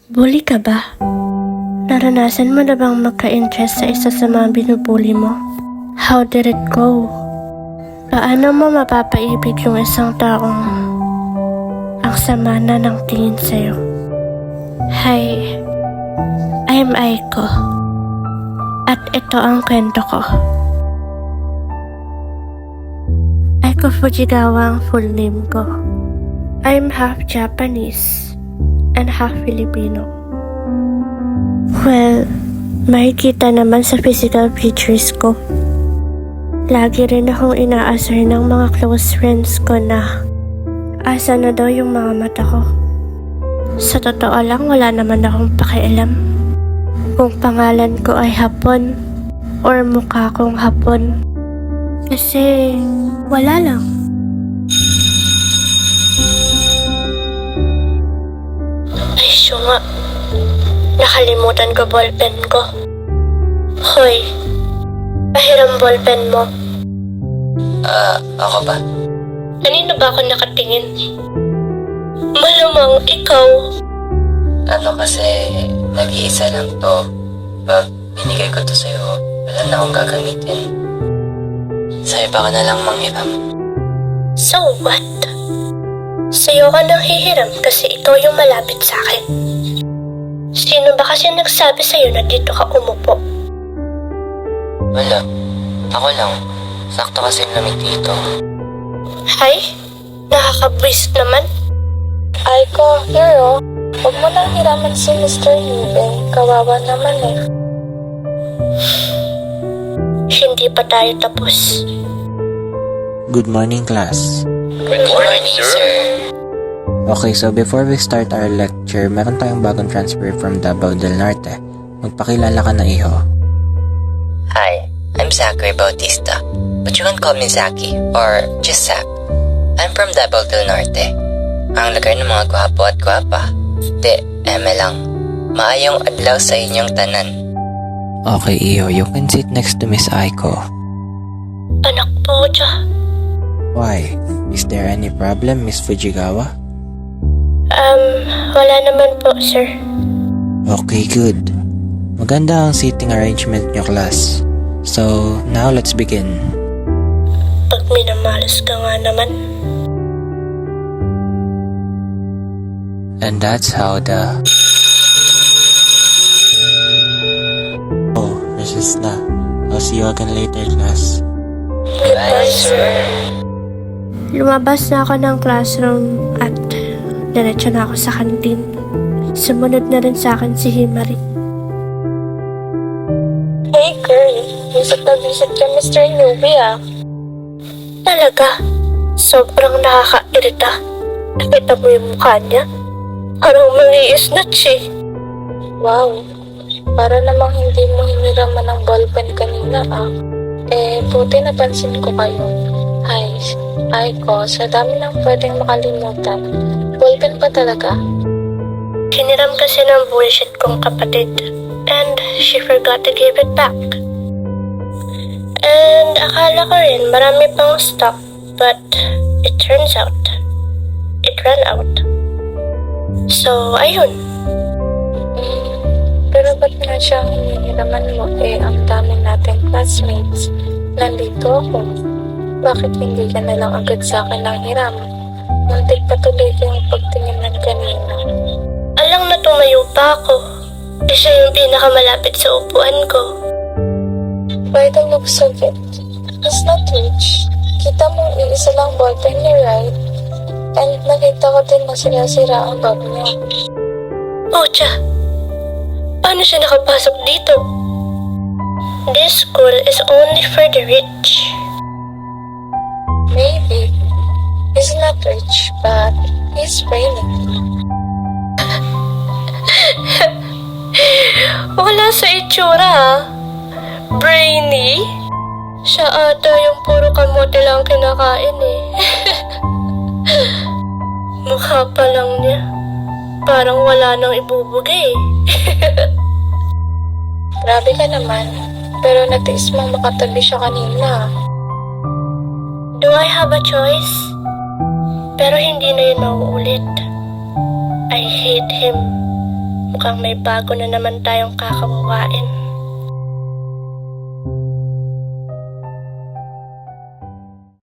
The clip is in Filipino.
Bully ka ba? Naranasan mo na bang magka-interest sa isa sa mga binubully mo? How did it go? Paano mo mapapaibig yung isang taong ang sama na ng tingin sa'yo? Hi, I'm Aiko. At ito ang kwento ko. Aiko Fujigawa ang full name ko. I'm half Japanese and half Filipino. Well, makikita naman sa physical features ko. Lagi rin akong inaasar ng mga close friends ko na asa na daw yung mga mata ko. Sa totoo lang, wala naman akong pakialam kung pangalan ko ay Hapon or mukha kong Hapon. Kasi wala lang. Ay, syunga. Nakalimutan ko ballpen ko. Hoy, pahiram ballpen mo. Ako ba? Kanino ba ako nakatingin? Malamang ikaw. Ano kasi, nag-iisa lang to. Pag binigay ko to sa'yo, wala na akong gagamitin. Sa iba ka na lang manghiram. So what? Sa'yo ka nang hihiram kasi ikaw yung malapit sa akin. Sino ba kasi nagsabi sa'yo na dito ka umupo? Wala. Ako lang. Sakto kasi yung lamig dito. Hay? Nakakabwisit naman. Aiko, Hero, huwag mo nang hiraman si Mr. Yubeng. Kawawa naman eh. Hindi pa tayo tapos. Good morning, class. Good morning, sir. Okay, so before we start our lecture, meron tayong bagong transfer from Davao del Norte. Magpakilala ka na, iho. Hi, I'm Zachary Bautista. But you can call me Zaki or just Zach. I'm from Davao del Norte. Ang lugar ng mga gwapo at gwapa. Eme lang. Maayong adlaw sa inyong tanan. Okay, iho, you can sit next to Miss Aiko. Anak po dyan. Why? Is there any problem, Miss Fujigawa? Wala naman po, sir. Okay, good. Maganda ang seating arrangement niyo, class. So, now let's begin. Pag minamalas ka nga naman. And that's how the... Oh, recess na. I'll see you again later, class. Bye, sir. Lumabas na ako ng classroom at diretso na ako sa kantin. Sumunod na rin sa akin si Himari. Hey girl, visit na visit ka Mr. Newbie ah. Talaga, sobrang nakakairita. Nakita mo yung mukha niya? Parang maliis na siya. Wow, para namang hindi mo hiniraman ng ballpen kanina ah. Buti napansin ko kayo. Hi, Aiko, sa dami ng pwedeng makalimutan. Ballpen pa talaga? Hiniram kasi ng bullshit kong kapatid. And she forgot to give it back. And akala ko rin marami pang stock. But it turns out, it ran out. So, ayun. Pero ba't nga siya hinihiraman mo? Ang dami nating classmates. Nandito ako. Bakit hindi ka na lang agad sa akin ng hiram? Muntik pa tuloy kayong pagtinginan kanina. Alang na tumayo pa ako. Siya yung pinakamalapit sa upuan ko. By the looks of it, it's not rich. Kita mong iisa lang ballpen niya, right? And nakita ko din na sira-sira ang bag niya. Ocha, paano siya nakapasok dito? This school is only for the rich. Maybe. He's not rich, but he's brainy. Wala sa itsura ah. Brainy? Siya ata yung puro kamote lang kinakain eh. Mukha pa lang niya. Parang wala nang ibubugay eh. Grabe ka naman. Pero natiis mong makatabi siya kanina. Do I have a choice? Pero hindi na yun mauulit. I hate him. Mukhang may bago na naman tayong kakawawain.